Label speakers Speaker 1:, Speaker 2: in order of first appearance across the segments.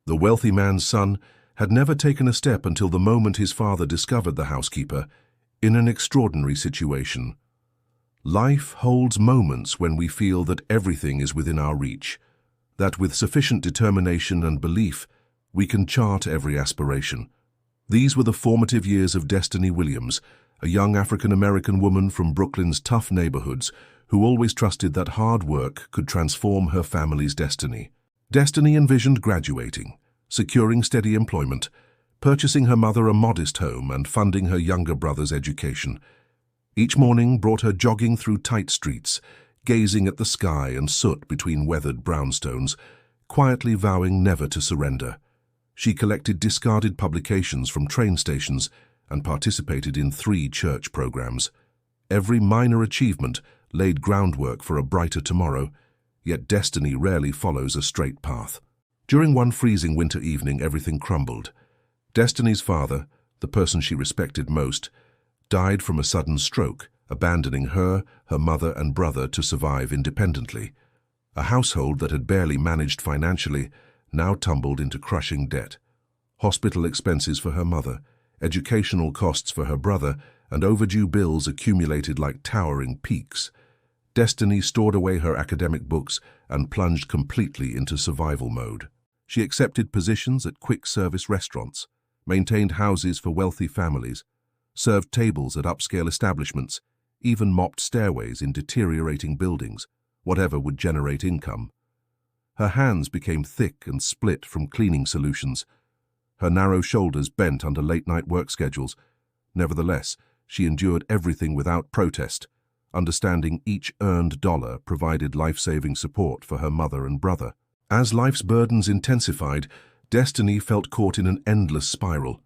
Speaker 1: The wealthy man's son had never taken a step until the moment his father discovered the housekeeper in an extraordinary situation. Life holds moments when we feel that everything is within our reach, that with sufficient determination and belief, we can chart every aspiration. These were the formative years of Destiny Williams, a young African-American woman from Brooklyn's tough neighborhoods who always trusted that hard work could transform her family's destiny. Destiny envisioned graduating, securing steady employment, purchasing her mother a modest home and funding her younger brother's education. Each morning brought her jogging through tight streets, gazing at the sky and soot between weathered brownstones, quietly vowing never to surrender. She collected discarded publications from train stations and participated in 3 church programs. Every minor achievement laid groundwork for a brighter tomorrow, yet destiny rarely follows a straight path. During one freezing winter evening, everything crumbled. Destiny's father, the person she respected most, died from a sudden stroke, abandoning her mother and brother to survive independently. A household that had barely managed financially now tumbled into crushing debt. Hospital expenses for her mother, educational costs for her brother, and overdue bills accumulated like towering peaks. Destiny stored away her academic books and plunged completely into survival mode. She accepted positions at quick-service restaurants, maintained houses for wealthy families, served tables at upscale establishments, even mopped stairways in deteriorating buildings, whatever would generate income. Her hands became thick and split from cleaning solutions. Her narrow shoulders bent under late-night work schedules. Nevertheless, she endured everything without protest, understanding each earned dollar provided life-saving support for her mother and brother. As life's burdens intensified, Destiny felt caught in an endless spiral.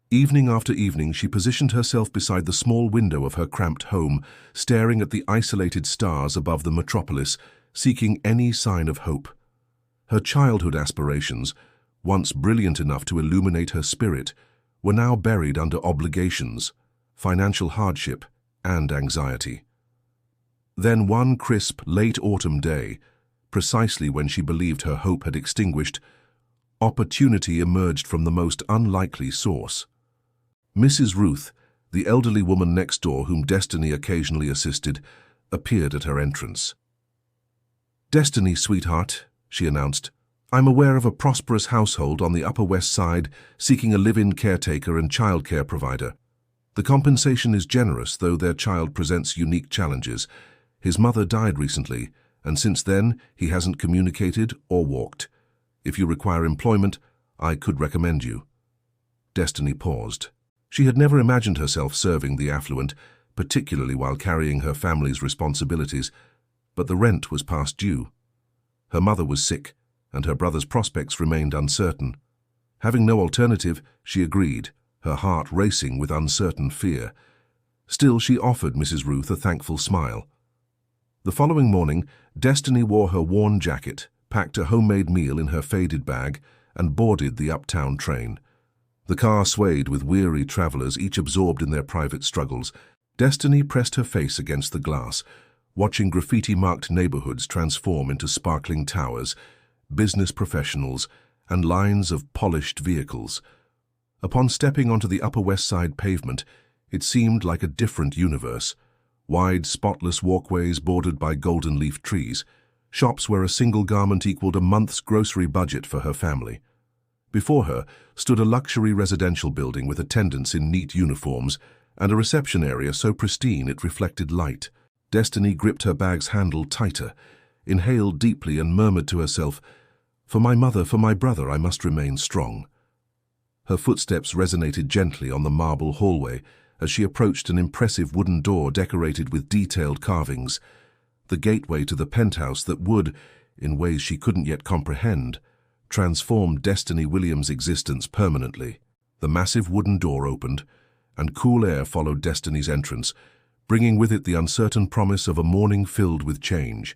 Speaker 1: Evening after evening, she positioned herself beside the small window of her cramped home, staring at the isolated stars above the metropolis, seeking any sign of hope. Her childhood aspirations, once brilliant enough to illuminate her spirit, were now buried under obligations, financial hardship, and anxiety. Then one crisp, late autumn day, precisely when she believed her hope had extinguished, opportunity emerged from the most unlikely source. Mrs. Ruth, the elderly woman next door whom Destiny occasionally assisted, appeared at her entrance. "Destiny, sweetheart," she announced, "I'm aware of a prosperous household on the Upper West Side seeking a live-in caretaker and childcare provider. The compensation is generous, though their child presents unique challenges. His mother died recently, and since then he hasn't communicated or walked. If you require employment, I could recommend you." Destiny paused. She had never imagined herself serving the affluent, particularly while carrying her family's responsibilities, but the rent was past due. Her mother was sick, and her brother's prospects remained uncertain. Having no alternative, she agreed, her heart racing with uncertain fear. Still, she offered Mrs. Ruth a thankful smile. The following morning, Destiny wore her worn jacket, packed a homemade meal in her faded bag, and boarded the uptown train. The car swayed with weary travelers, each absorbed in their private struggles. Destiny pressed her face against the glass, watching graffiti-marked neighborhoods transform into sparkling towers, business professionals, and lines of polished vehicles. Upon stepping onto the Upper West Side pavement, it seemed like a different universe. Wide, spotless walkways bordered by golden leaf trees, shops where a single garment equaled a month's grocery budget for her family. Before her stood a luxury residential building with attendants in neat uniforms and a reception area so pristine it reflected light. Destiny gripped her bag's handle tighter, inhaled deeply and murmured to herself, "For my mother, for my brother, I must remain strong." Her footsteps resonated gently on the marble hallway as she approached an impressive wooden door decorated with detailed carvings, the gateway to the penthouse that would, in ways she couldn't yet comprehend, transform Destiny Williams' existence permanently. The massive wooden door opened, and cool air followed Destiny's entrance, bringing with it the uncertain promise of a morning filled with change.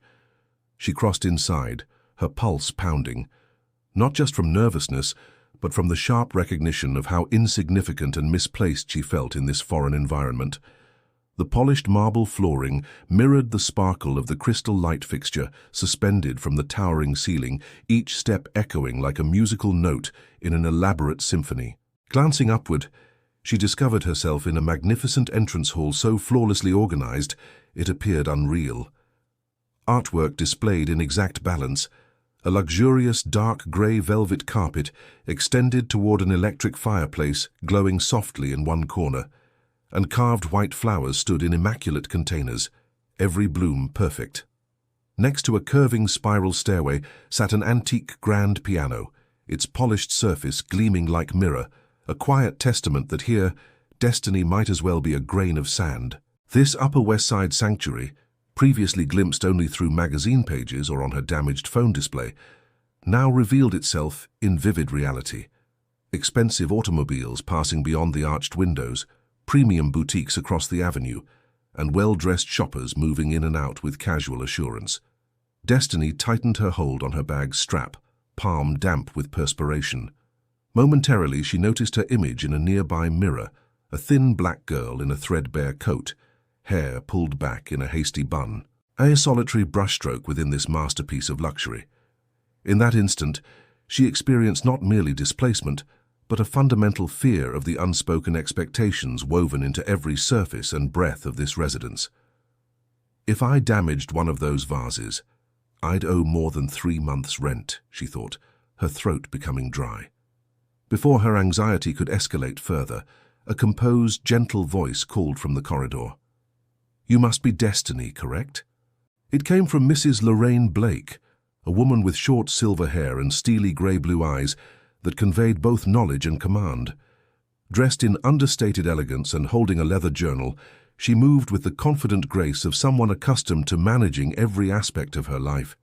Speaker 1: She crossed inside, her pulse pounding, not just from nervousness, but from the sharp recognition of how insignificant and misplaced she felt in this foreign environment. The polished marble flooring mirrored the sparkle of the crystal light fixture suspended from the towering ceiling, each step echoing like a musical note in an elaborate symphony. Glancing upward, she discovered herself in a magnificent entrance hall so flawlessly organized it appeared unreal. Artwork displayed in exact balance, a luxurious dark grey velvet carpet extended toward an electric fireplace glowing softly in one corner, and carved white flowers stood in immaculate containers, every bloom perfect. Next to a curving spiral stairway sat an antique grand piano, its polished surface gleaming like mirror, a quiet testament that here, destiny might as well be a grain of sand. This Upper West Side sanctuary, previously glimpsed only through magazine pages or on her damaged phone display, now revealed itself in vivid reality. Expensive automobiles passing beyond the arched windows, premium boutiques across the avenue, and well-dressed shoppers moving in and out with casual assurance. Destiny tightened her hold on her bag's strap, palm damp with perspiration. Momentarily, she noticed her image in a nearby mirror, a thin black girl in a threadbare coat, hair pulled back in a hasty bun, a solitary brushstroke within this masterpiece of luxury. In that instant, she experienced not merely displacement, but a fundamental fear of the unspoken expectations woven into every surface and breath of this residence. If I damaged one of those vases, I'd owe more than 3 months' rent, she thought, her throat becoming dry. Before her anxiety could escalate further, a composed, gentle voice called from the corridor. "You must be Destiny, correct?" It came from Mrs. Lorraine Blake, a woman with short silver hair and steely grey-blue eyes that conveyed both knowledge and command. Dressed in understated elegance and holding a leather journal, she moved with the confident grace of someone accustomed to managing every aspect of her life.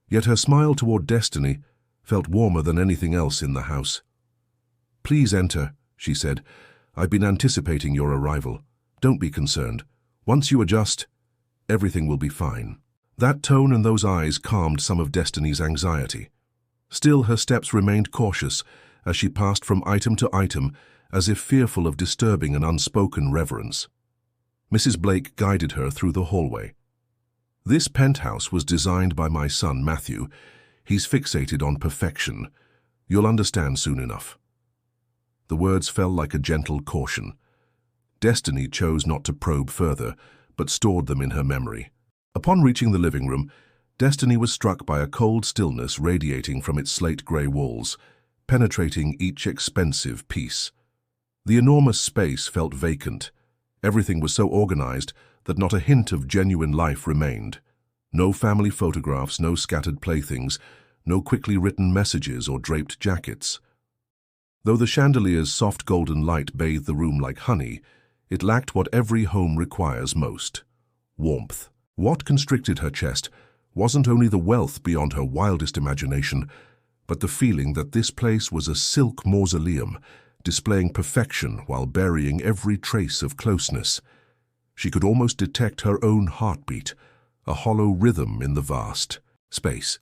Speaker 1: Yet her smile toward Destiny felt warmer than anything else in the house. "Please enter," she said. "I've been anticipating your arrival. Don't be concerned. Once you adjust, everything will be fine." That tone and those eyes calmed some of Destiny's anxiety. Still, her steps remained cautious as she passed from item to item, as if fearful of disturbing an unspoken reverence. Mrs. Blake guided her through the hallway. "This penthouse was designed by my son, Matthew. He's fixated on perfection. You'll understand soon enough." The words fell like a gentle caution. Destiny chose not to probe further, but stored them in her memory. Upon reaching the living room, Destiny was struck by a cold stillness radiating from its slate-grey walls, penetrating each expensive piece. The enormous space felt vacant. Everything was so organized that not a hint of genuine life remained. No family photographs, no scattered playthings, no quickly written messages or draped jackets. Though the chandelier's soft golden light bathed the room like honey, it lacked what every home requires most: warmth. What constricted her chest wasn't only the wealth beyond her wildest imagination, but the feeling that this place was a silk mausoleum, displaying perfection while burying every trace of closeness. She could almost detect her own heartbeat, a hollow rhythm in the vast space.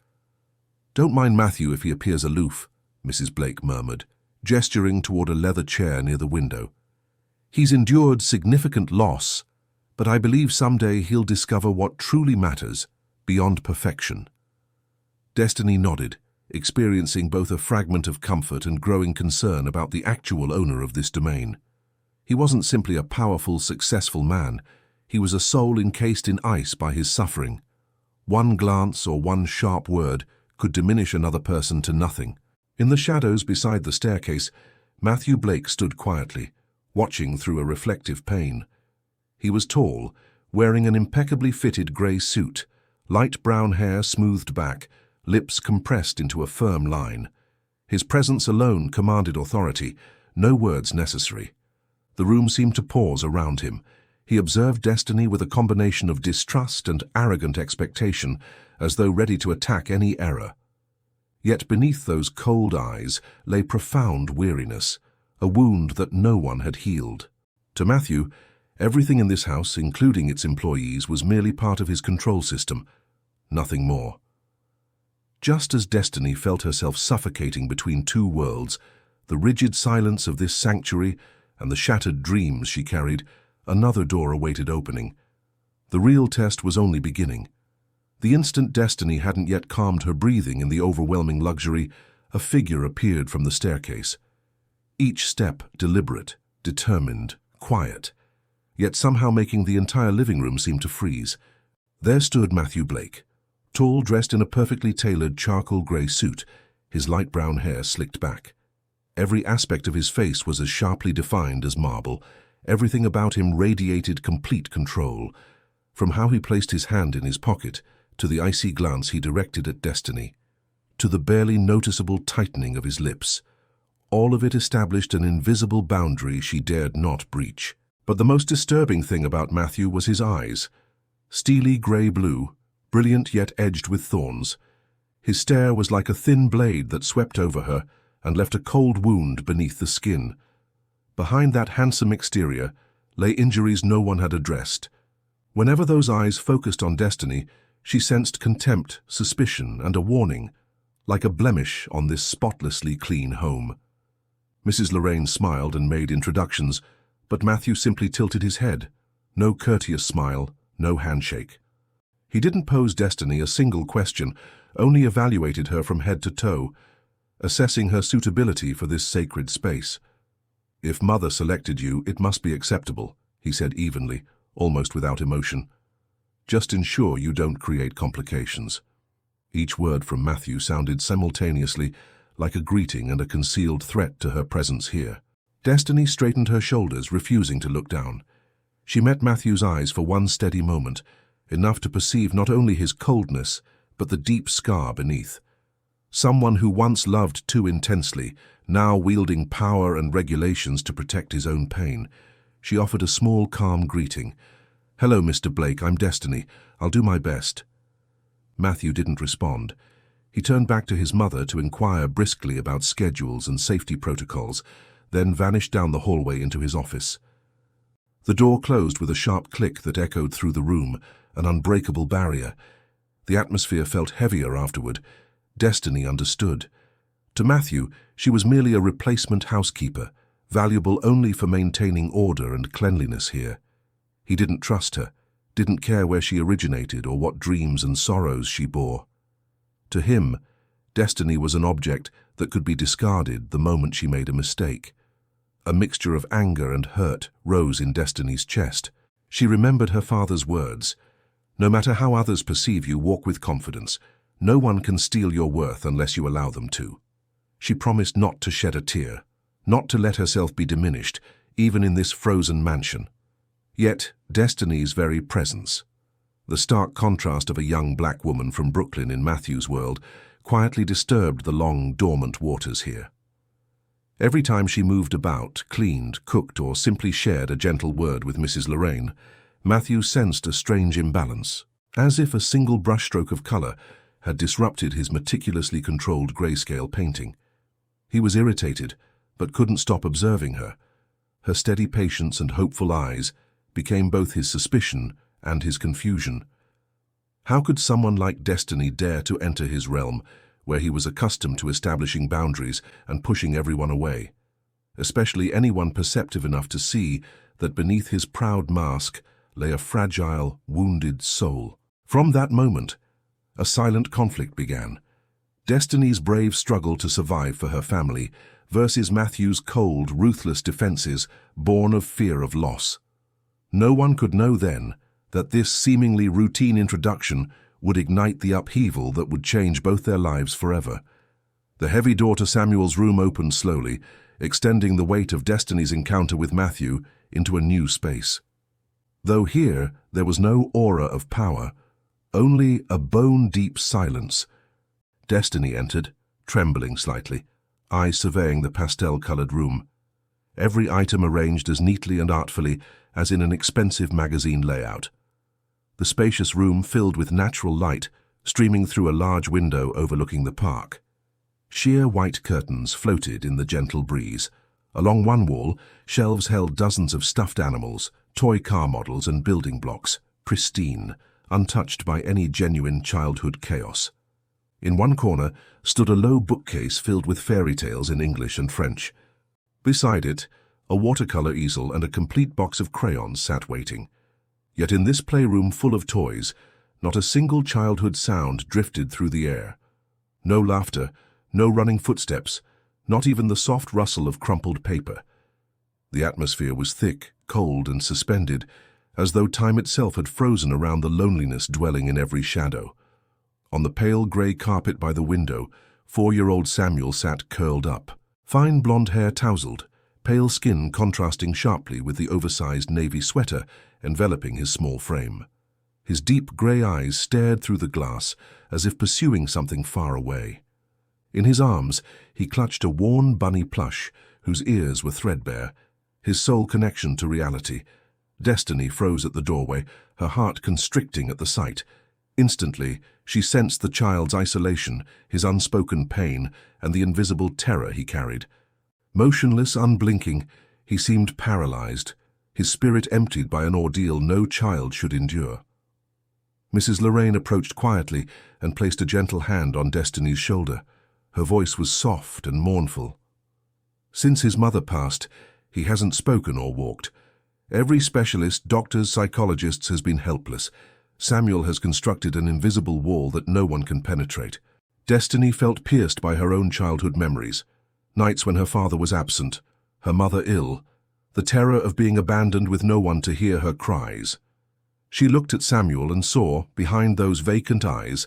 Speaker 1: "Don't mind Matthew if he appears aloof," Mrs. Blake murmured, gesturing toward a leather chair near the window. "He's endured significant loss, but I believe someday he'll discover what truly matters beyond perfection." Destiny nodded, experiencing both a fragment of comfort and growing concern about the actual owner of this domain. He wasn't simply a powerful, successful man. He was a soul encased in ice by his suffering. One glance or one sharp word could diminish another person to nothing. In the shadows beside the staircase, Matthew Blake stood quietly, watching through a reflective pane. He was tall, wearing an impeccably fitted grey suit, light brown hair smoothed back, lips compressed into a firm line. His presence alone commanded authority, no words necessary. The room seemed to pause around him. He observed Destiny with a combination of distrust and arrogant expectation, as though ready to attack any error. Yet beneath those cold eyes lay profound weariness, a wound that no one had healed. To Matthew, everything in this house, including its employees, was merely part of his control system, nothing more. Just as Destiny felt herself suffocating between two worlds, the rigid silence of this sanctuary and the shattered dreams she carried, Another door awaited opening. The real test was only beginning. The instant Destiny hadn't yet calmed her breathing in the overwhelming luxury, a figure appeared from the staircase. Each step deliberate, determined, quiet, yet somehow making the entire living room seem to freeze. There stood Matthew Blake, tall, dressed in a perfectly tailored charcoal grey suit, his light brown hair slicked back. Every aspect of his face was as sharply defined as marble. Everything about him radiated complete control, from how he placed his hand in his pocket, to the icy glance he directed at Destiny, to the barely noticeable tightening of his lips. All of it established an invisible boundary she dared not breach. But the most disturbing thing about Matthew was his eyes. Steely grey-blue, brilliant yet edged with thorns. His stare was like a thin blade that swept over her and left a cold wound beneath the skin. Behind that handsome exterior lay injuries no one had addressed. Whenever those eyes focused on Destiny, she sensed contempt, suspicion, and a warning, like a blemish on this spotlessly clean home. Mrs. Lorraine smiled and made introductions, but Matthew simply tilted his head. No courteous smile, no handshake. He didn't pose Destiny a single question, only evaluated her from head to toe, assessing her suitability for this sacred space. "If Mother selected you, it must be acceptable," he said evenly, almost without emotion. "Just ensure you don't create complications." Each word from Matthew sounded simultaneously like a greeting and a concealed threat to her presence here. Destiny straightened her shoulders, refusing to look down. She met Matthew's eyes for one steady moment, enough to perceive not only his coldness, but the deep scar beneath. Someone who once loved too intensely, now wielding power and regulations to protect his own pain. She offered a small, calm greeting. "Hello, Mr. Blake, I'm Destiny. I'll do my best." Matthew didn't respond. He turned back to his mother to inquire briskly about schedules and safety protocols, then vanished down the hallway into his office. The door closed with a sharp click that echoed through the room, an unbreakable barrier. The atmosphere felt heavier afterward. Destiny understood. To Matthew, she was merely a replacement housekeeper, valuable only for maintaining order and cleanliness here. He didn't trust her, didn't care where she originated or what dreams and sorrows she bore. To him, Destiny was an object that could be discarded the moment she made a mistake. A mixture of anger and hurt rose in Destiny's chest. She remembered her father's words. "No matter how others perceive you, walk with confidence. No one can steal your worth unless you allow them to." She promised not to shed a tear, not to let herself be diminished, even in this frozen mansion. Yet, Destiny's very presence, the stark contrast of a young black woman from Brooklyn in Matthew's world, quietly disturbed the long, dormant waters here. Every time she moved about, cleaned, cooked, or simply shared a gentle word with Mrs. Lorraine, Matthew sensed a strange imbalance, as if a single brushstroke of color had disrupted his meticulously controlled grayscale painting. He was irritated, but couldn't stop observing her. Her steady patience and hopeful eyes became both his suspicion and his confusion. How could someone like Destiny dare to enter his realm, where he was accustomed to establishing boundaries and pushing everyone away, especially anyone perceptive enough to see that beneath his proud mask lay a fragile, wounded soul? From that moment, a silent conflict began. Destiny's brave struggle to survive for her family versus Matthew's cold, ruthless defenses born of fear of loss. No one could know then that this seemingly routine introduction would ignite the upheaval that would change both their lives forever. The heavy door to Samuel's room opened slowly, extending the weight of Destiny's encounter with Matthew into a new space. Though here there was no aura of power, only a bone-deep silence. Destiny entered, trembling slightly, eyes surveying the pastel-colored room. Every item arranged as neatly and artfully as in an expensive magazine layout. The spacious room filled with natural light, streaming through a large window overlooking the park. Sheer white curtains floated in the gentle breeze. Along one wall, shelves held dozens of stuffed animals, toy car models and building blocks, pristine, untouched by any genuine childhood chaos. In one corner stood a low bookcase filled with fairy tales in English and French. Beside it, A watercolor easel and a complete box of crayons sat waiting. Yet in this playroom full of toys, not a single childhood sound drifted through the air. No laughter, no running footsteps, not even the soft rustle of crumpled paper. The atmosphere was thick, cold, and suspended, as though time itself had frozen around the loneliness dwelling in every shadow. On the pale grey carpet by the window, 4-year-old Samuel sat curled up. Fine blonde hair tousled, pale skin contrasting sharply with the oversized navy sweater enveloping his small frame. His deep grey eyes stared through the glass as if pursuing something far away. In his arms, he clutched a worn bunny plush whose ears were threadbare, his sole connection to reality. Destiny froze at the doorway, her heart constricting at the sight. Instantly, she sensed the child's isolation, his unspoken pain, and the invisible terror he carried. Motionless, unblinking, he seemed paralyzed, his spirit emptied by an ordeal no child should endure. Mrs. Lorraine approached quietly and placed a gentle hand on Destiny's shoulder. Her voice was soft and mournful. Since his mother passed, he hasn't spoken or walked. Every specialist, doctors, psychologists has been helpless. Samuel has constructed an invisible wall that no one can penetrate. Destiny felt pierced by her own childhood memories. Nights when her father was absent, her mother ill, the terror of being abandoned with no one to hear her cries. She looked at Samuel and saw, behind those vacant eyes,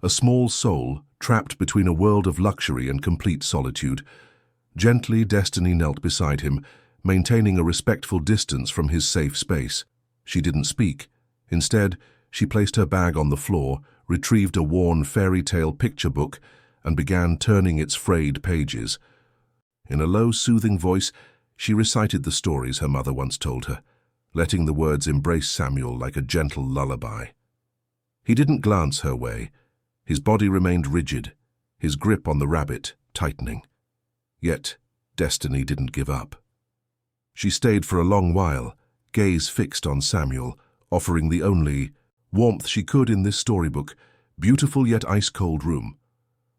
Speaker 1: a small soul trapped between a world of luxury and complete solitude. Gently, Destiny knelt beside him, maintaining a respectful distance from his safe space. She didn't speak. Instead, she placed her bag on the floor, retrieved a worn fairy tale picture book, and began turning its frayed pages. In a low, soothing voice, she recited the stories her mother once told her, letting the words embrace Samuel like a gentle lullaby. He didn't glance her way. His body remained rigid, his grip on the rabbit tightening. Yet, Destiny didn't give up. She stayed for a long while, gaze fixed on Samuel, offering the only warmth she could in this storybook, beautiful yet ice-cold room.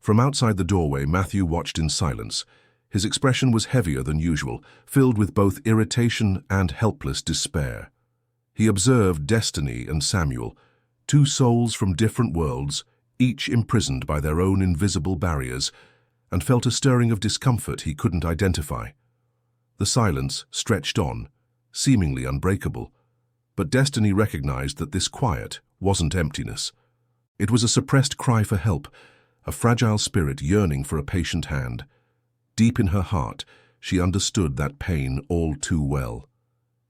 Speaker 1: From outside the doorway, Matthew watched in silence. His expression was heavier than usual, filled with both irritation and helpless despair. He observed Destiny and Samuel, two souls from different worlds, each imprisoned by their own invisible barriers, and felt a stirring of discomfort he couldn't identify. The silence stretched on, seemingly unbreakable, but Destiny recognized that this quiet wasn't emptiness. It was a suppressed cry for help, a fragile spirit yearning for a patient hand. Deep in her heart, she understood that pain all too well.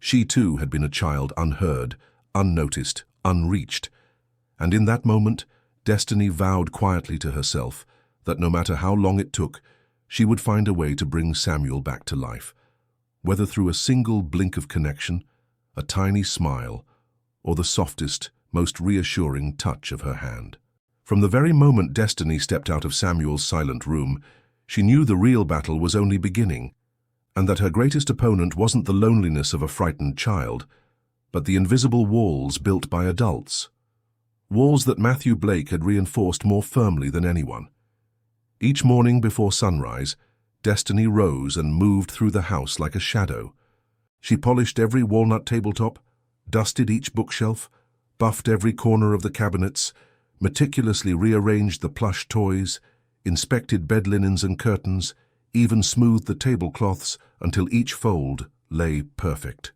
Speaker 1: She too had been a child unheard, unnoticed, unreached. And in that moment, Destiny vowed quietly to herself that no matter how long it took, she would find a way to bring Samuel back to life, whether through a single blink of connection, a tiny smile, or the softest, most reassuring touch of her hand. From the very moment Destiny stepped out of Samuel's silent room, she knew the real battle was only beginning, and that her greatest opponent wasn't the loneliness of a frightened child, but the invisible walls built by adults. Walls that Matthew Blake had reinforced more firmly than anyone. Each morning before sunrise, Destiny rose and moved through the house like a shadow. She polished every walnut tabletop, dusted each bookshelf, buffed every corner of the cabinets, meticulously rearranged the plush toys, inspected bed linens and curtains, even smoothed the tablecloths until each fold lay perfect.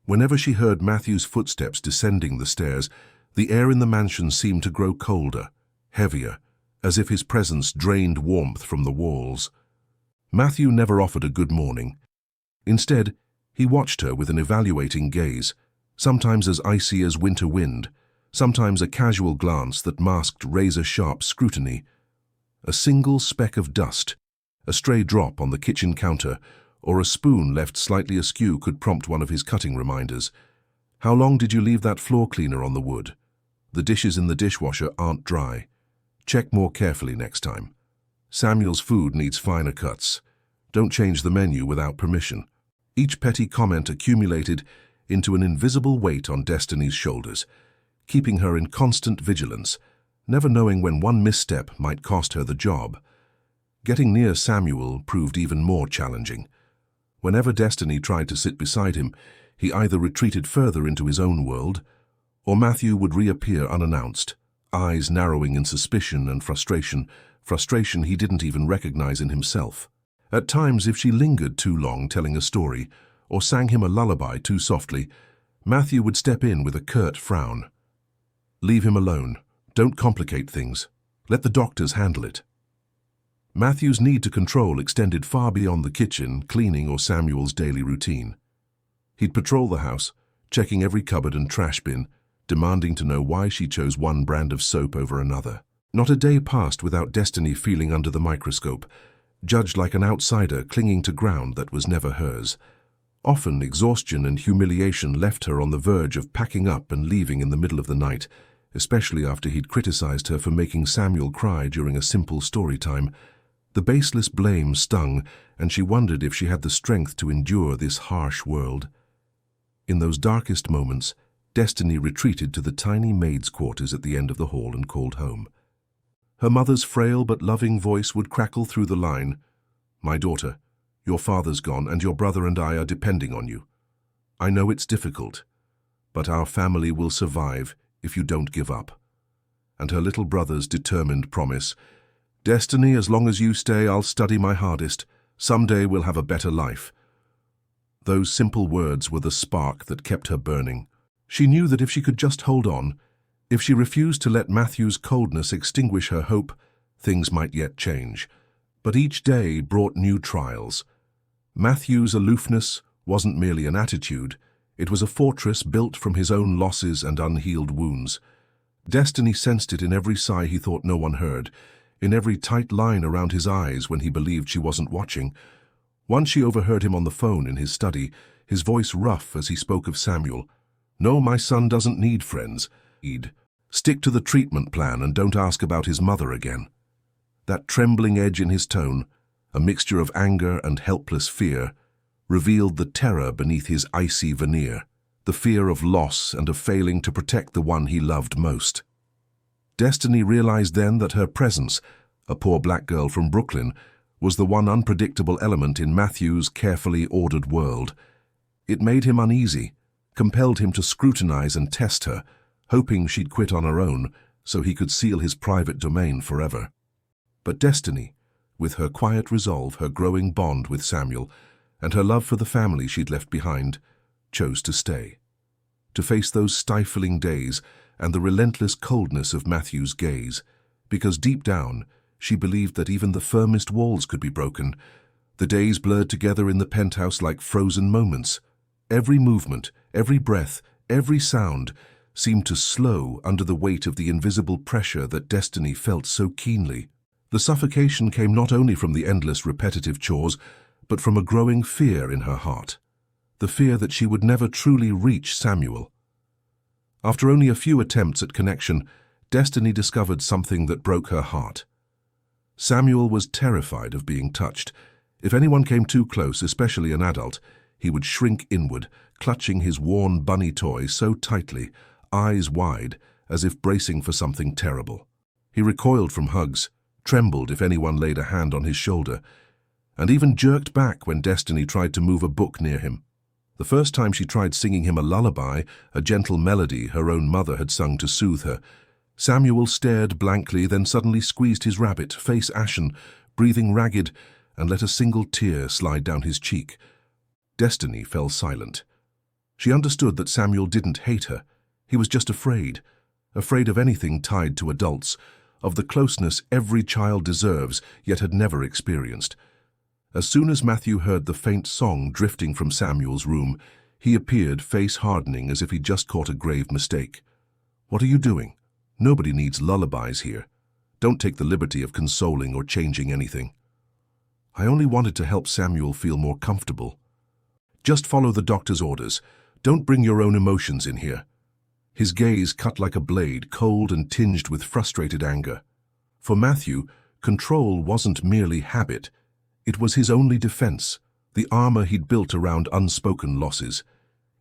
Speaker 1: Whenever she heard Matthew's footsteps descending the stairs, the air in the mansion seemed to grow colder, heavier, as if his presence drained warmth from the walls. Matthew never offered a good morning. Instead, he watched her with an evaluating gaze, sometimes as icy as winter wind, sometimes a casual glance that masked razor-sharp scrutiny. A single speck of dust, a stray drop on the kitchen counter, or a spoon left slightly askew could prompt one of his cutting reminders. How long did you leave that floor cleaner on the wood? The dishes in the dishwasher aren't dry. Check more carefully next time. Samuel's food needs finer cuts. Don't change the menu without permission. Each petty comment accumulated into an invisible weight on Destiny's shoulders, keeping her in constant vigilance, never knowing when one misstep might cost her the job. Getting near Samuel proved even more challenging. Whenever Destiny tried to sit beside him, he either retreated further into his own world, or Matthew would reappear unannounced, eyes narrowing in suspicion and frustration he didn't even recognize in himself. At times, if she lingered too long telling a story, or sang him a lullaby too softly, Matthew would step in with a curt frown. "Leave him alone. Don't complicate things. Let the doctors handle it." Matthew's need to control extended far beyond the kitchen, cleaning, or Samuel's daily routine. He'd patrol the house, checking every cupboard and trash bin, demanding to know why she chose one brand of soap over another. Not a day passed without Destiny feeling under the microscope, judged like an outsider clinging to ground that was never hers. Often, exhaustion and humiliation left her on the verge of packing up and leaving in the middle of the night, especially after he'd criticized her for making Samuel cry during a simple story time. The baseless blame stung, and she wondered if she had the strength to endure this harsh world. In those darkest moments, Destiny retreated to the tiny maid's quarters at the end of the hall and called home. Her mother's frail but loving voice would crackle through the line. "My daughter, your father's gone and your brother and I are depending on you. I know it's difficult, but our family will survive if you don't give up." And her little brother's determined promise, "Destiny, as long as you stay, I'll study my hardest. Someday we'll have a better life." Those simple words were the spark that kept her burning. She knew that if she could just hold on, if she refused to let Matthew's coldness extinguish her hope, things might yet change. But each day brought new trials. Matthew's aloofness wasn't merely an attitude, it was a fortress built from his own losses and unhealed wounds. Destiny sensed it in every sigh he thought no one heard, in every tight line around his eyes when he believed she wasn't watching. Once she overheard him on the phone in his study, his voice rough as he spoke of Samuel. "No, my son doesn't need friends. He'd stick to the treatment plan and don't ask about his mother again." That trembling edge in his tone, a mixture of anger and helpless fear, revealed the terror beneath his icy veneer, the fear of loss and of failing to protect the one he loved most. Destiny realized then that her presence, a poor black girl from Brooklyn, was the one unpredictable element in Matthew's carefully ordered world. It made him uneasy, compelled him to scrutinize and test her, hoping she'd quit on her own so he could seal his private domain forever. But Destiny, with her quiet resolve, her growing bond with Samuel, and her love for the family she'd left behind, chose to stay. To face those stifling days and the relentless coldness of Matthew's gaze, because deep down she believed that even the firmest walls could be broken. The days blurred together in the penthouse like frozen moments. Every movement, every breath, every sound seemed to slow under the weight of the invisible pressure that Destiny felt so keenly. The suffocation came not only from the endless repetitive chores, but from a growing fear in her heart. The fear that she would never truly reach Samuel. After only a few attempts at connection, Destiny discovered something that broke her heart. Samuel was terrified of being touched. If anyone came too close, especially an adult, he would shrink inward, clutching his worn bunny toy so tightly, eyes wide, as if bracing for something terrible. He recoiled from hugs, trembled if anyone laid a hand on his shoulder, and even jerked back when Destiny tried to move a book near him. The first time she tried singing him a lullaby, a gentle melody her own mother had sung to soothe her, Samuel stared blankly, then suddenly squeezed his rabbit, face ashen, breathing ragged, and let a single tear slide down his cheek. Destiny fell silent. She understood that Samuel didn't hate her. He was just afraid of anything tied to adults, of the closeness every child deserves yet had never experienced. As soon as Matthew heard the faint song drifting from Samuel's room, he appeared, face hardening as if he'd just caught a grave mistake. "What are you doing? Nobody needs lullabies here. Don't take the liberty of consoling or changing anything." "I only wanted to help Samuel feel more comfortable." "Just follow the doctor's orders. Don't bring your own emotions in here." His gaze cut like a blade, cold and tinged with frustrated anger. For Matthew, control wasn't merely habit. It was his only defense, the armor he'd built around unspoken losses.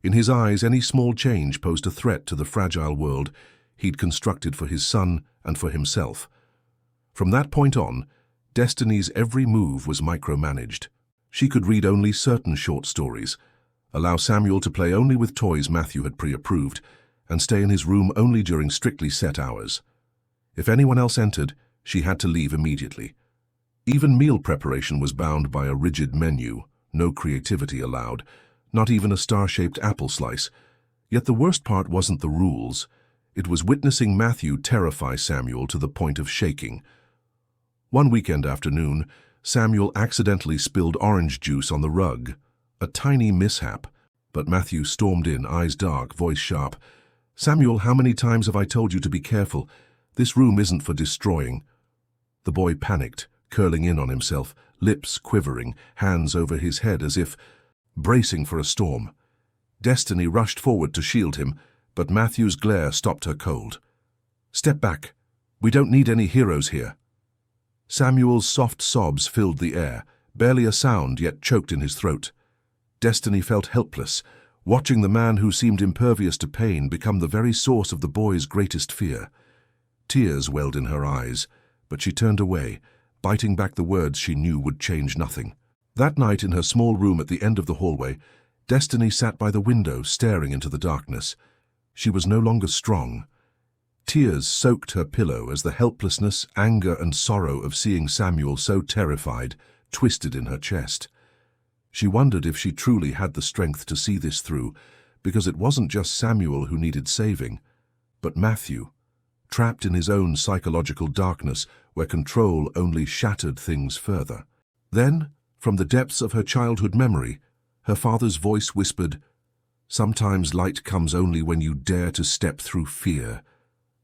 Speaker 1: In his eyes, any small change posed a threat to the fragile world he'd constructed for his son and for himself. From that point on, Destiny's every move was micromanaged. She could read only certain short stories, allow Samuel to play only with toys Matthew had pre-approved, and stay in his room only during strictly set hours. If anyone else entered, she had to leave immediately. Even meal preparation was bound by a rigid menu, no creativity allowed, not even a star-shaped apple slice. Yet the worst part wasn't the rules. It was witnessing Matthew terrify Samuel to the point of shaking. One weekend afternoon, Samuel accidentally spilled orange juice on the rug. A tiny mishap, but Matthew stormed in, eyes dark, voice sharp. "Samuel, how many times have I told you to be careful? This room isn't for destroying." The boy panicked, curling in on himself, lips quivering, hands over his head as if bracing for a storm. Destiny rushed forward to shield him, but Matthew's glare stopped her cold. "Step back. We don't need any heroes here." Samuel's soft sobs filled the air, barely a sound yet choked in his throat. Destiny felt helpless, watching the man who seemed impervious to pain become the very source of the boy's greatest fear. Tears welled in her eyes, but she turned away, biting back the words she knew would change nothing. That night in her small room at the end of the hallway, Destiny sat by the window staring into the darkness. She was no longer strong. Tears soaked her pillow as the helplessness, anger, and sorrow of seeing Samuel so terrified twisted in her chest. She wondered if she truly had the strength to see this through, because it wasn't just Samuel who needed saving, but Matthew, trapped in his own psychological darkness where control only shattered things further. Then, from the depths of her childhood memory, her father's voice whispered, "Sometimes light comes only when you dare to step through fear.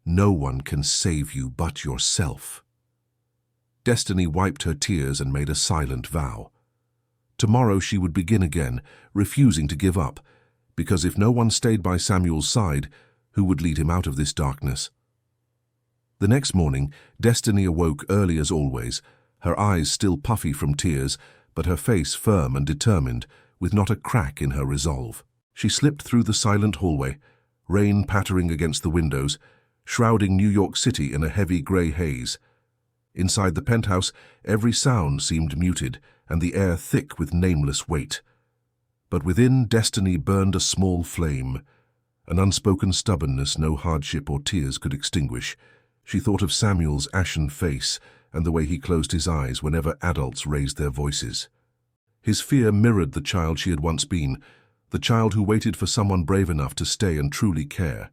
Speaker 1: No one can save you but yourself." Destiny wiped her tears and made a silent vow. Tomorrow she would begin again, refusing to give up, because if no one stayed by Samuel's side, who would lead him out of this darkness? The next morning, Destiny awoke early as always, her eyes still puffy from tears, but her face firm and determined, with not a crack in her resolve. She slipped through the silent hallway, rain pattering against the windows, shrouding New York City in a heavy grey haze. Inside the penthouse, every sound seemed muted, and the air thick with nameless weight. But within, Destiny burned a small flame, an unspoken stubbornness no hardship or tears could extinguish. She thought of Samuel's ashen face and the way he closed his eyes whenever adults raised their voices. His fear mirrored the child she had once been, the child who waited for someone brave enough to stay and truly care.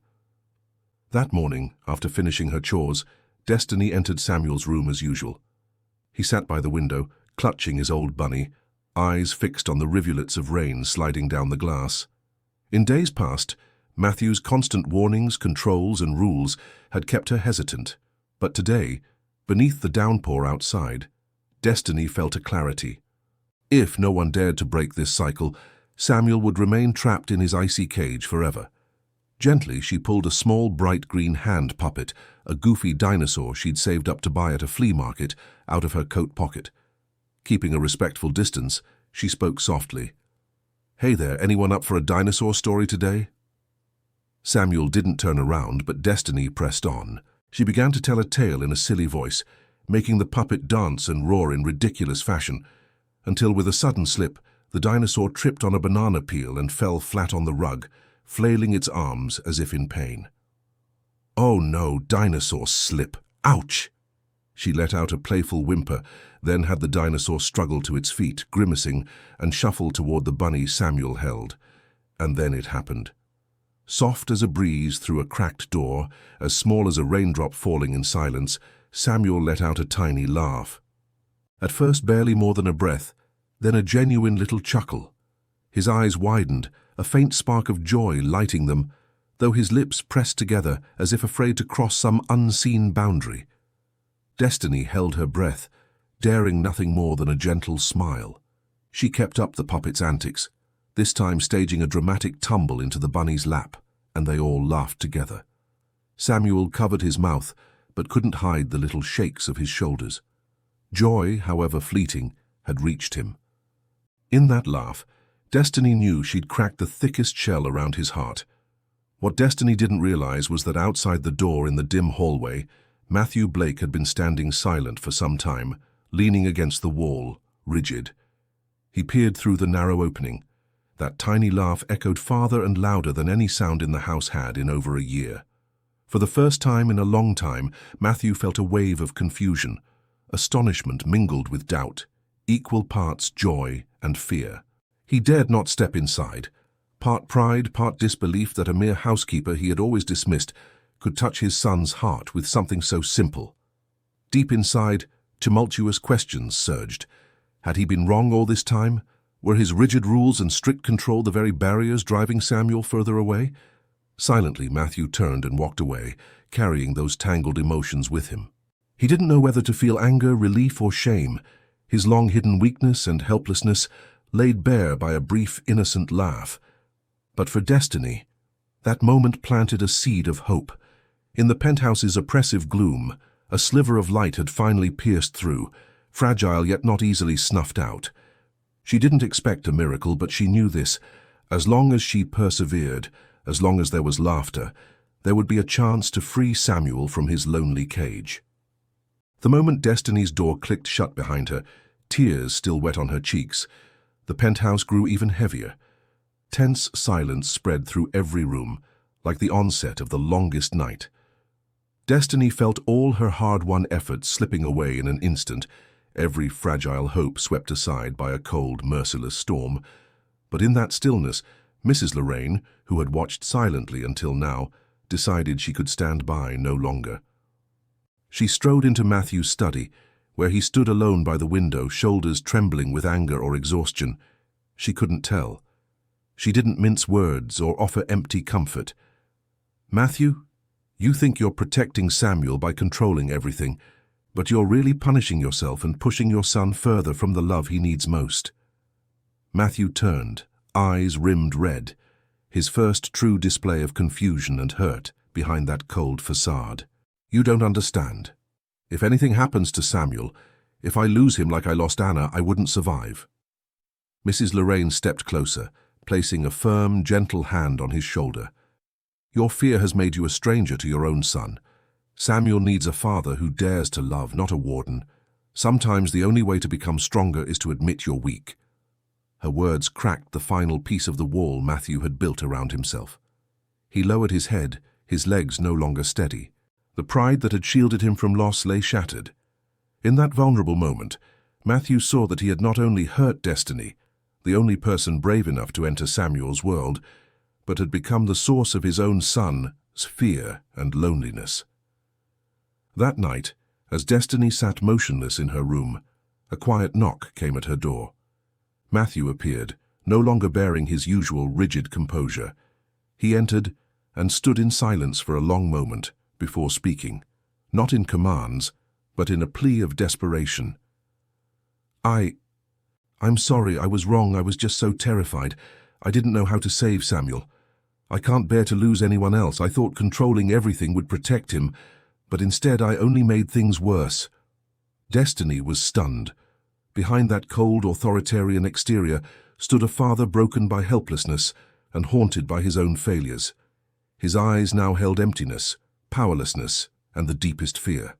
Speaker 1: That morning, after finishing her chores, Destiny entered Samuel's room as usual. He sat by the window, clutching his old bunny, eyes fixed on the rivulets of rain sliding down the glass. In days past, Matthew's constant warnings, controls, and rules had kept her hesitant, but today, beneath the downpour outside, Destiny felt a clarity. If no one dared to break this cycle, Samuel would remain trapped in his icy cage forever. Gently, she pulled a small, bright green hand puppet, a goofy dinosaur she'd saved up to buy at a flea market, out of her coat pocket. Keeping a respectful distance, she spoke softly. "Hey there, anyone up for a dinosaur story today?" Samuel didn't turn around, but Destiny pressed on. She began to tell a tale in a silly voice, making the puppet dance and roar in ridiculous fashion, until with a sudden slip, the dinosaur tripped on a banana peel and fell flat on the rug, flailing its arms as if in pain. "Oh no, dinosaur slip! Ouch!" She let out a playful whimper, then had the dinosaur struggle to its feet, grimacing, and shuffle toward the bunny Samuel held. And then it happened. Soft as a breeze through a cracked door, as small as a raindrop falling in silence, Samuel let out a tiny laugh. At first barely more than a breath, then a genuine little chuckle. His eyes widened, a faint spark of joy lighting them, though his lips pressed together as if afraid to cross some unseen boundary. Destiny held her breath, daring nothing more than a gentle smile. She kept up the puppet's antics, this time staging a dramatic tumble into the bunny's lap, and they all laughed together. Samuel covered his mouth, but couldn't hide the little shakes of his shoulders. Joy, however fleeting, had reached him. In that laugh, Destiny knew she'd cracked the thickest shell around his heart. What Destiny didn't realize was that outside the door in the dim hallway, Matthew Blake had been standing silent for some time, leaning against the wall, rigid. He peered through the narrow opening. That tiny laugh echoed farther and louder than any sound in the house had in over a year. For the first time in a long time, Matthew felt a wave of confusion. Astonishment mingled with doubt, equal parts joy and fear. He dared not step inside. Part pride, part disbelief that a mere housekeeper he had always dismissed could touch his son's heart with something so simple. Deep inside, tumultuous questions surged. Had he been wrong all this time? Were his rigid rules and strict control the very barriers driving Samuel further away? Silently, Matthew turned and walked away, carrying those tangled emotions with him. He didn't know whether to feel anger, relief, or shame. His long-hidden weakness and helplessness laid bare by a brief, innocent laugh. But for Destiny, that moment planted a seed of hope. In the penthouse's oppressive gloom, a sliver of light had finally pierced through, fragile yet not easily snuffed out. She didn't expect a miracle, but she knew this. As long as she persevered, as long as there was laughter, there would be a chance to free Samuel from his lonely cage. The moment Destiny's door clicked shut behind her, tears still wet on her cheeks, the penthouse grew even heavier. Tense silence spread through every room, like the onset of the longest night. Destiny felt all her hard-won efforts slipping away in an instant, every fragile hope swept aside by a cold, merciless storm. But in that stillness, Mrs. Lorraine, who had watched silently until now, decided she could stand by no longer. She strode into Matthew's study, where he stood alone by the window, shoulders trembling with anger or exhaustion. She couldn't tell. She didn't mince words or offer empty comfort. "Matthew, you think you're protecting Samuel by controlling everything, but you're really punishing yourself and pushing your son further from the love he needs most." Matthew turned, eyes rimmed red, his first true display of confusion and hurt behind that cold facade. "You don't understand. If anything happens to Samuel, if I lose him like I lost Anna, I wouldn't survive." Mrs. Lorraine stepped closer, placing a firm, gentle hand on his shoulder. "Your fear has made you a stranger to your own son. Samuel needs a father who dares to love, not a warden. Sometimes the only way to become stronger is to admit you're weak." Her words cracked the final piece of the wall Matthew had built around himself. He lowered his head, his legs no longer steady. The pride that had shielded him from loss lay shattered. In that vulnerable moment, Matthew saw that he had not only hurt Destiny, the only person brave enough to enter Samuel's world, but had become the source of his own son's fear and loneliness. That night, as Destiny sat motionless in her room, a quiet knock came at her door. Matthew appeared, no longer bearing his usual rigid composure. He entered and stood in silence for a long moment before speaking, not in commands, but in a plea of desperation. I'm sorry, I was wrong, I was just so terrified. I didn't know how to save Samuel. I can't bear to lose anyone else. I thought controlling everything would protect him, but instead I only made things worse." Destiny was stunned. Behind that cold, authoritarian exterior stood a father broken by helplessness and haunted by his own failures. His eyes now held emptiness, powerlessness, and the deepest fear.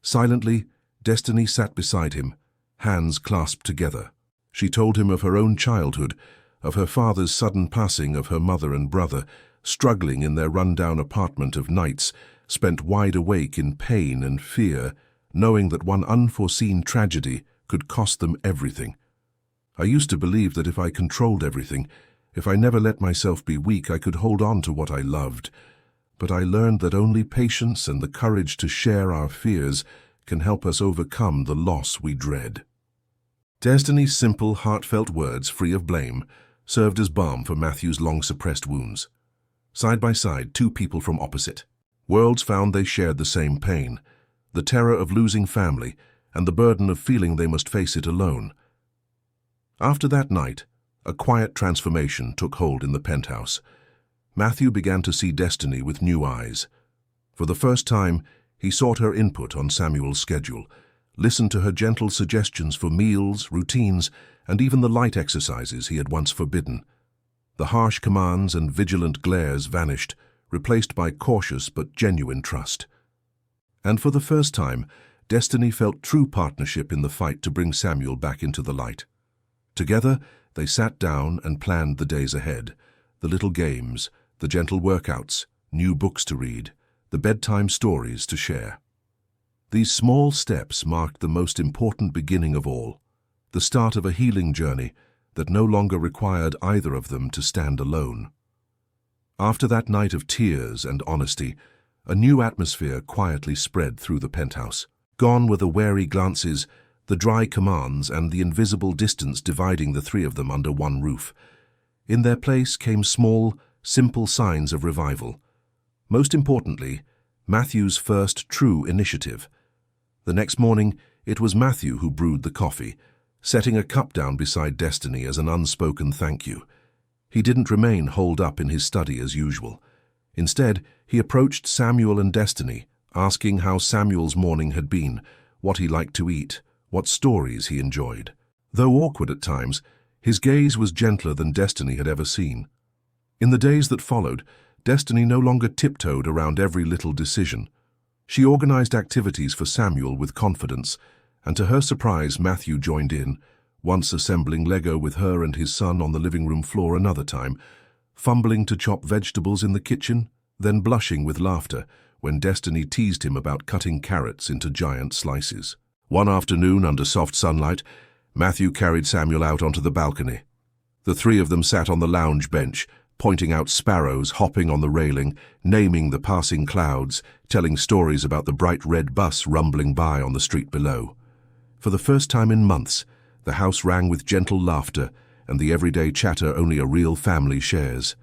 Speaker 1: Silently, Destiny sat beside him, hands clasped together. She told him of her own childhood, of her father's sudden passing, of her mother and brother, struggling in their run-down apartment of nights, spent wide awake in pain and fear, knowing that one unforeseen tragedy could cost them everything. "I used to believe that if I controlled everything, if I never let myself be weak, I could hold on to what I loved. But I learned that only patience and the courage to share our fears can help us overcome the loss we dread." Destiny's simple, heartfelt words, free of blame, served as balm for Matthew's long-suppressed wounds. Side by side, two people from opposite worlds found they shared the same pain, the terror of losing family and the burden of feeling they must face it alone. After that night, a quiet transformation took hold in the penthouse. Matthew began to see Destiny with new eyes. For the first time, he sought her input on Samuel's schedule, listened to her gentle suggestions for meals, routines, and even the light exercises he had once forbidden. The harsh commands and vigilant glares vanished, replaced by cautious but genuine trust. And for the first time, Destiny felt true partnership in the fight to bring Samuel back into the light. Together, they sat down and planned the days ahead, the little games, the gentle workouts, new books to read, the bedtime stories to share. These small steps marked the most important beginning of all, the start of a healing journey that no longer required either of them to stand alone. After that night of tears and honesty, a new atmosphere quietly spread through the penthouse. Gone were the wary glances, the dry commands, and the invisible distance dividing the three of them under one roof. In their place came small, simple signs of revival. Most importantly, Matthew's first true initiative. The next morning, it was Matthew who brewed the coffee, setting a cup down beside Destiny as an unspoken thank you. He didn't remain holed up in his study as usual. Instead, he approached Samuel and Destiny, asking how Samuel's morning had been, what he liked to eat, what stories he enjoyed. Though awkward at times, his gaze was gentler than Destiny had ever seen. In the days that followed, Destiny no longer tiptoed around every little decision. She organized activities for Samuel with confidence, and to her surprise, Matthew joined in, once assembling Lego with her and his son on the living room floor another time, fumbling to chop vegetables in the kitchen, then blushing with laughter when Destiny teased him about cutting carrots into giant slices. One afternoon, under soft sunlight, Matthew carried Samuel out onto the balcony. The three of them sat on the lounge bench, pointing out sparrows hopping on the railing, naming the passing clouds, telling stories about the bright red bus rumbling by on the street below. For the first time in months, the house rang with gentle laughter and the everyday chatter only a real family shares.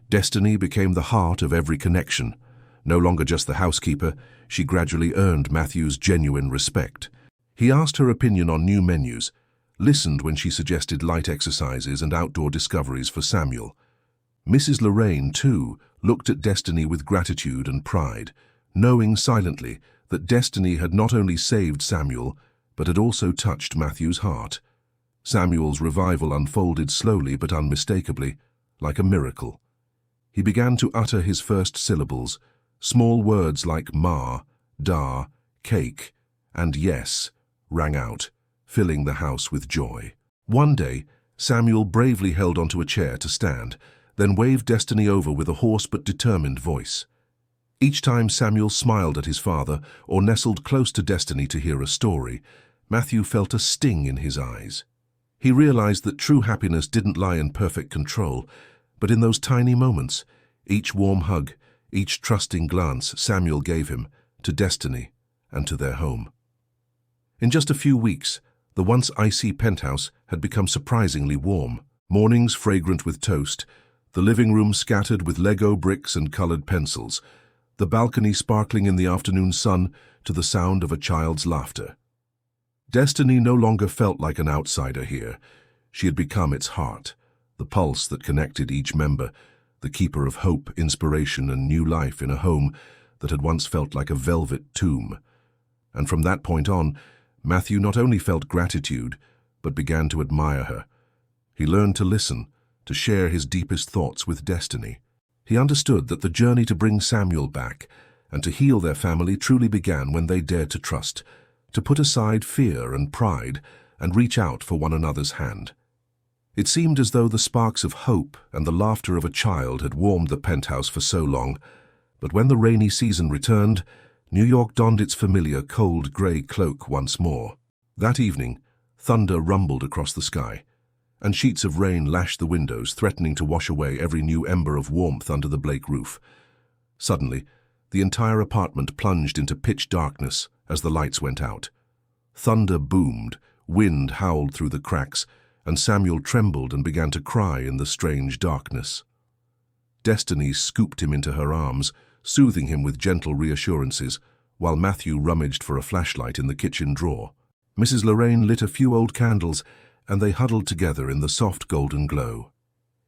Speaker 1: Destiny became the heart of every connection. No longer just the housekeeper, she gradually earned Matthew's genuine respect. He asked her opinion on new menus, listened when she suggested light exercises and outdoor discoveries for Samuel. Mrs. Lorraine, too, looked at Destiny with gratitude and pride, knowing silently that Destiny had not only saved Samuel, but had also touched Matthew's heart. Samuel's revival unfolded slowly but unmistakably, like a miracle. He began to utter his first syllables, small words like ma, da, cake, and yes rang out, filling the house with joy. One day, Samuel bravely held onto a chair to stand, then waved Destiny over with a hoarse but determined voice. Each time Samuel smiled at his father or nestled close to Destiny to hear a story, Matthew felt a sting in his eyes. He realized that true happiness didn't lie in perfect control, but in those tiny moments, each warm hug, each trusting glance Samuel gave him, to Destiny and to their home. In just a few weeks, the once icy penthouse had become surprisingly warm. Mornings fragrant with toast, the living room scattered with Lego bricks and colored pencils, the balcony sparkling in the afternoon sun to the sound of a child's laughter. Destiny no longer felt like an outsider here. She had become its heart, the pulse that connected each member, the keeper of hope, inspiration, and new life in a home that had once felt like a velvet tomb. And from that point on, Matthew not only felt gratitude, but began to admire her. He learned to listen, to share his deepest thoughts with Destiny. He understood that the journey to bring Samuel back and to heal their family truly began when they dared to trust, to put aside fear and pride and reach out for one another's hand. It seemed as though the sparks of hope and the laughter of a child had warmed the penthouse for so long, but when the rainy season returned, New York donned its familiar cold grey cloak once more. That evening, thunder rumbled across the sky, and sheets of rain lashed the windows, threatening to wash away every new ember of warmth under the Blake roof. Suddenly, the entire apartment plunged into pitch darkness as the lights went out. Thunder boomed, wind howled through the cracks, and Samuel trembled and began to cry in the strange darkness. Destiny scooped him into her arms, soothing him with gentle reassurances, while Matthew rummaged for a flashlight in the kitchen drawer. Mrs. Lorraine lit a few old candles, and they huddled together in the soft golden glow.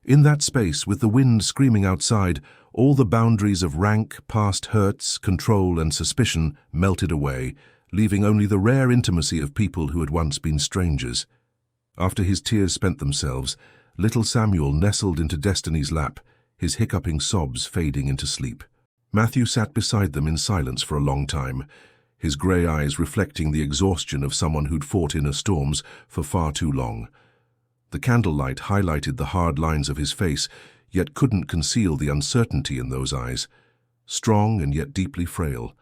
Speaker 1: In that space, with the wind screaming outside, all the boundaries of rank, past hurts, control, and suspicion melted away, leaving only the rare intimacy of people who had once been strangers. After his tears spent themselves, little Samuel nestled into Destiny's lap, his hiccuping sobs fading into sleep. Matthew sat beside them in silence for a long time, his grey eyes reflecting the exhaustion of someone who'd fought inner storms for far too long. The candlelight highlighted the hard lines of his face, yet couldn't conceal the uncertainty in those eyes, strong and yet deeply frail.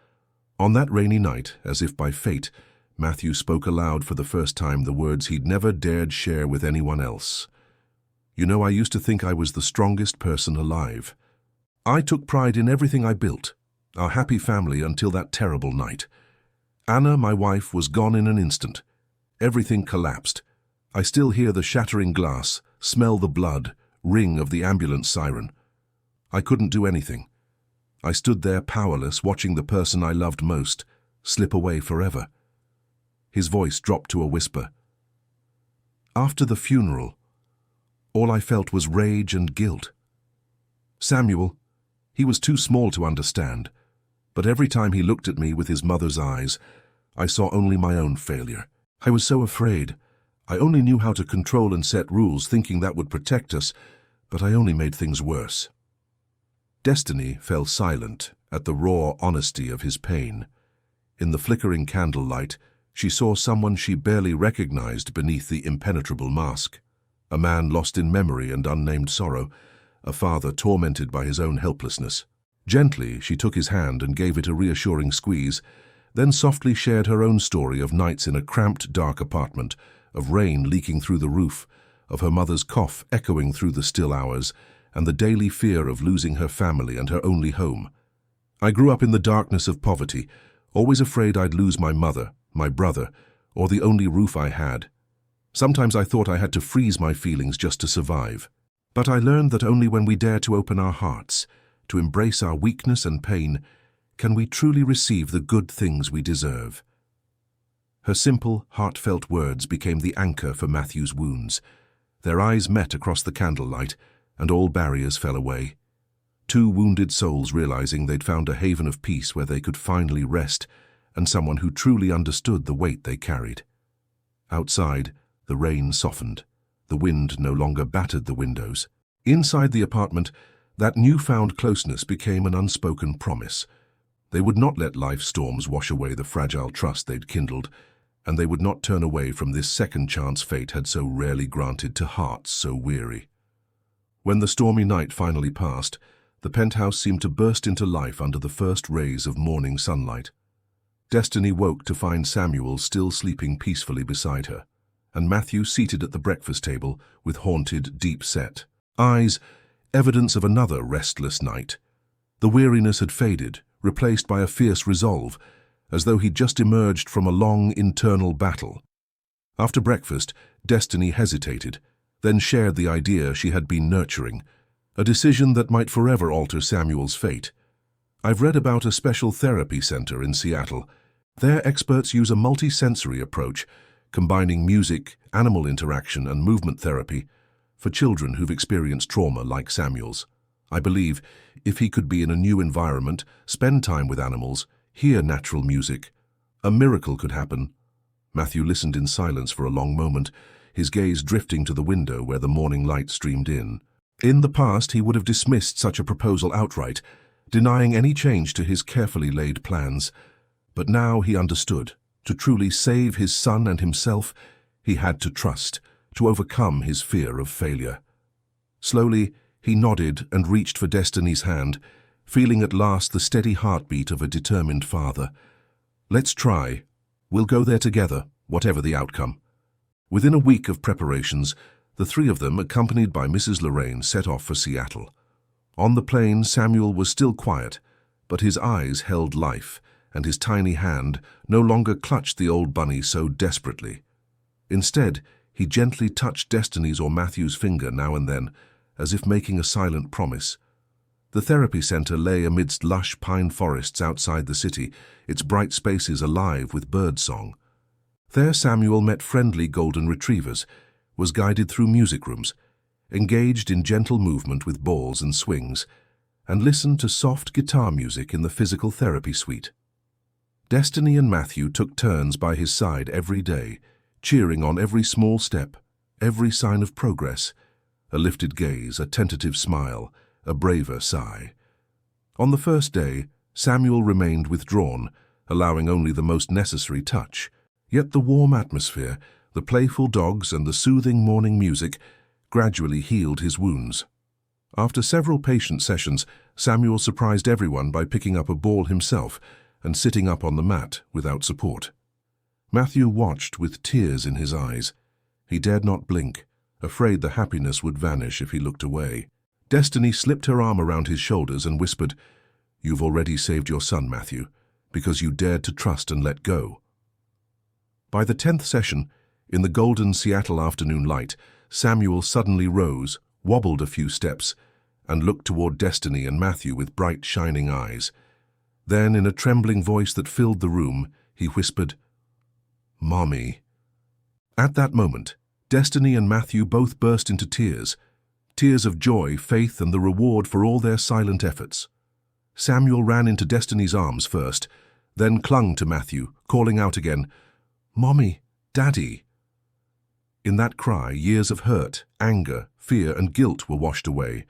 Speaker 1: On that rainy night, as if by fate, Matthew spoke aloud for the first time the words he'd never dared share with anyone else. "You know, I used to think I was the strongest person alive. I took pride in everything I built, our happy family, until that terrible night. Anna, my wife, was gone in an instant. Everything collapsed. I still hear the shattering glass, smell the blood, ring of the ambulance siren. I couldn't do anything. I stood there powerless, watching the person I loved most slip away forever." His voice dropped to a whisper. "After the funeral, all I felt was rage and guilt. Samuel, he was too small to understand, but every time he looked at me with his mother's eyes, I saw only my own failure. I was so afraid. I only knew how to control and set rules, thinking that would protect us, but I only made things worse." Destiny fell silent at the raw honesty of his pain. In the flickering candlelight, she saw someone she barely recognized beneath the impenetrable mask. A man lost in memory and unnamed sorrow, a father tormented by his own helplessness. Gently, she took his hand and gave it a reassuring squeeze, then softly shared her own story of nights in a cramped, dark apartment, of rain leaking through the roof, of her mother's cough echoing through the still hours, and the daily fear of losing her family and her only home. "I grew up in the darkness of poverty, always afraid I'd lose my mother, my brother, or the only roof I had. Sometimes I thought I had to freeze my feelings just to survive. But I learned that only when we dare to open our hearts, to embrace our weakness and pain, can we truly receive the good things we deserve." Her simple, heartfelt words became the anchor for Matthew's wounds. Their eyes met across the candlelight, and all barriers fell away. Two wounded souls realizing they'd found a haven of peace where they could finally rest, and someone who truly understood the weight they carried. Outside, the rain softened. The wind no longer battered the windows. Inside the apartment, that newfound closeness became an unspoken promise. They would not let life's storms wash away the fragile trust they'd kindled, and they would not turn away from this second chance fate had so rarely granted to hearts so weary. When the stormy night finally passed, the penthouse seemed to burst into life under the first rays of morning sunlight. Destiny woke to find Samuel still sleeping peacefully beside her, and Matthew seated at the breakfast table with haunted, deep-set eyes, evidence of another restless night. The weariness had faded, replaced by a fierce resolve, as though he'd just emerged from a long internal battle. After breakfast, Destiny hesitated, then shared the idea she had been nurturing, a decision that might forever alter Samuel's fate. "I've read about a special therapy center in Seattle. Their experts use a multi-sensory approach, combining music, animal interaction, and movement therapy for children who've experienced trauma like Samuel's. I believe if he could be in a new environment, spend time with animals, hear natural music, a miracle could happen." Matthew listened in silence for a long moment, his gaze drifting to the window where the morning light streamed in. In the past, he would have dismissed such a proposal outright, denying any change to his carefully laid plans. But now he understood. To truly save his son and himself, he had to trust, to overcome his fear of failure. Slowly, he nodded and reached for Destiny's hand, feeling at last the steady heartbeat of a determined father. "Let's try. We'll go there together, whatever the outcome." Within a week of preparations, the three of them, accompanied by Mrs. Lorraine, set off for Seattle. On the plane, Samuel was still quiet, but his eyes held life, and his tiny hand no longer clutched the old bunny so desperately. Instead, he gently touched Destiny's or Matthew's finger now and then, as if making a silent promise. The therapy center lay amidst lush pine forests outside the city, its bright spaces alive with birdsong. There Samuel met friendly golden retrievers, was guided through music rooms, engaged in gentle movement with balls and swings, and listened to soft guitar music in the physical therapy suite. Destiny and Matthew took turns by his side every day, cheering on every small step, every sign of progress, a lifted gaze, a tentative smile, a braver sigh. On the first day, Samuel remained withdrawn, allowing only the most necessary touch. Yet the warm atmosphere, The playful dogs and the soothing morning music gradually healed his wounds. After several patient sessions, Samuel surprised everyone by picking up a ball himself and sitting up on the mat without support. Matthew watched with tears in his eyes. He dared not blink, afraid the happiness would vanish if he looked away. Destiny slipped her arm around his shoulders and whispered, "You've already saved your son, Matthew, because you dared to trust and let go." By the 10th session, in the golden Seattle afternoon light, Samuel suddenly rose, wobbled a few steps, and looked toward Destiny and Matthew with bright, shining eyes. Then, in a trembling voice that filled the room, he whispered, "Mommy." At that moment, Destiny and Matthew both burst into tears, tears of joy, faith, and the reward for all their silent efforts. Samuel ran into Destiny's arms first, then clung to Matthew, calling out again, "Mommy, Daddy." In that cry, years of hurt, anger, fear, and guilt were washed away.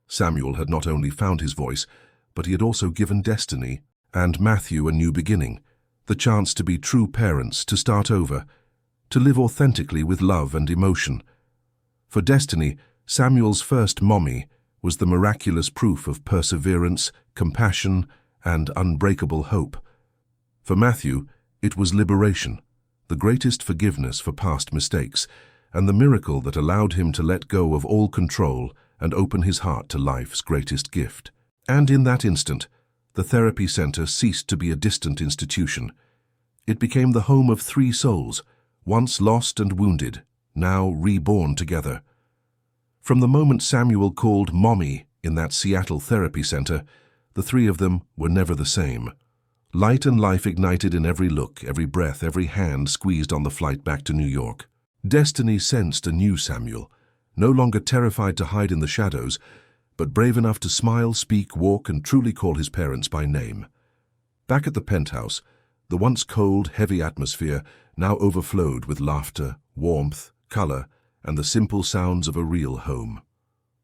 Speaker 1: Samuel had not only found his voice, but he had also given Destiny and Matthew a new beginning, the chance to be true parents, to start over, to live authentically with love and emotion. For Destiny, Samuel's first mommy was the miraculous proof of perseverance, compassion, and unbreakable hope. For Matthew, it was liberation, the greatest forgiveness for past mistakes, and the miracle that allowed him to let go of all control and open his heart to life's greatest gift. And in that instant, the therapy center ceased to be a distant institution. It became the home of three souls, once lost and wounded, now reborn together. From the moment Samuel called Mommy in that Seattle therapy center, the three of them were never the same. Light and life ignited in every look, every breath, every hand squeezed on the flight back to New York. Destiny sensed a new Samuel, no longer terrified to hide in the shadows, but brave enough to smile, speak, walk, and truly call his parents by name. Back at the penthouse, the once cold, heavy atmosphere now overflowed with laughter, warmth, color, and the simple sounds of a real home.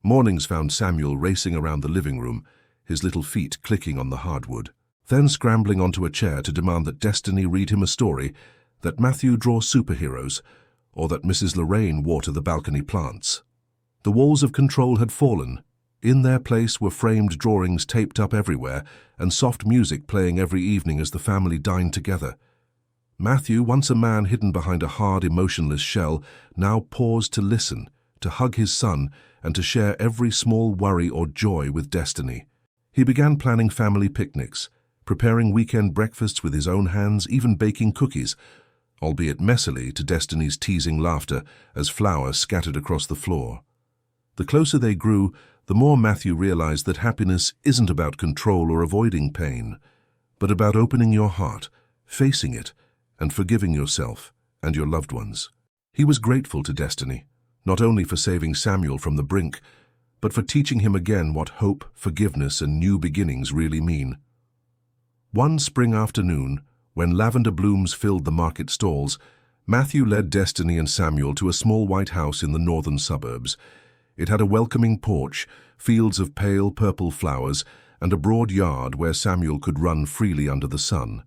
Speaker 1: Mornings found Samuel racing around the living room, his little feet clicking on the hardwood, then scrambling onto a chair to demand that Destiny read him a story, that Matthew draw superheroes, or that Mrs. Lorraine water the balcony plants. The walls of control had fallen. In their place were framed drawings taped up everywhere and soft music playing every evening as the family dined together. Matthew, once a man hidden behind a hard, emotionless shell, now paused to listen, to hug his son, and to share every small worry or joy with Destiny. He began planning family picnics, preparing weekend breakfasts with his own hands, even baking cookies, albeit messily to Destiny's teasing laughter as flour scattered across the floor. The closer they grew, the more Matthew realized that happiness isn't about control or avoiding pain, but about opening your heart, facing it, and forgiving yourself and your loved ones. He was grateful to Destiny, not only for saving Samuel from the brink, but for teaching him again what hope, forgiveness, and new beginnings really mean. One spring afternoon, when lavender blooms filled the market stalls, Matthew led Destiny and Samuel to a small white house in the northern suburbs. It had a welcoming porch, fields of pale purple flowers, and a broad yard where Samuel could run freely under the sun.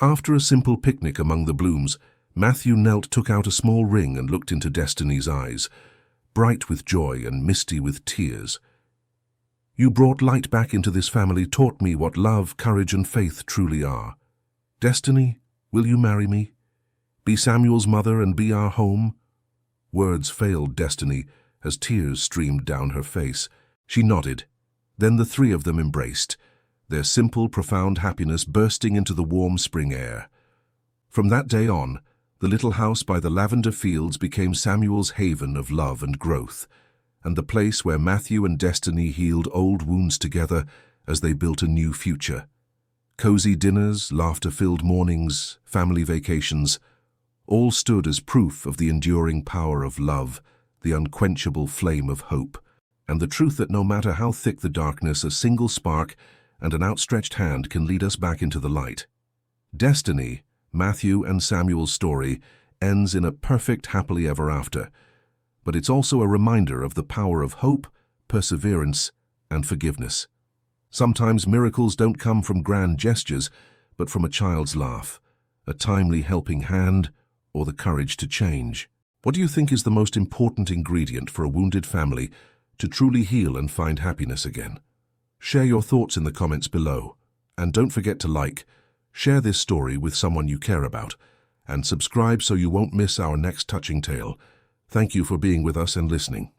Speaker 1: After a simple picnic among the blooms, Matthew took out a small ring and looked into Destiny's eyes, bright with joy and misty with tears. "You brought light back into this family, taught me what love, courage, and faith truly are. Destiny, will you marry me? Be Samuel's mother and be our home?" Words failed Destiny as tears streamed down her face. She nodded. Then the three of them embraced, their simple, profound happiness bursting into the warm spring air. From that day on, the little house by the lavender fields became Samuel's haven of love and growth, and the place where Matthew and Destiny healed old wounds together as they built a new future. Cozy dinners, laughter-filled mornings, family vacations, all stood as proof of the enduring power of love, the unquenchable flame of hope, and the truth that no matter how thick the darkness, a single spark and an outstretched hand can lead us back into the light. Destiny, Matthew and Samuel's story, ends in a perfect happily ever after, but it's also a reminder of the power of hope, perseverance, and forgiveness. Sometimes miracles don't come from grand gestures, but from a child's laugh, a timely helping hand, or the courage to change? What do you think is the most important ingredient for a wounded family to truly heal and find happiness again? Share your thoughts in the comments below. And don't forget to like, share this story with someone you care about, and subscribe so you won't miss our next touching tale. Thank you for being with us and listening.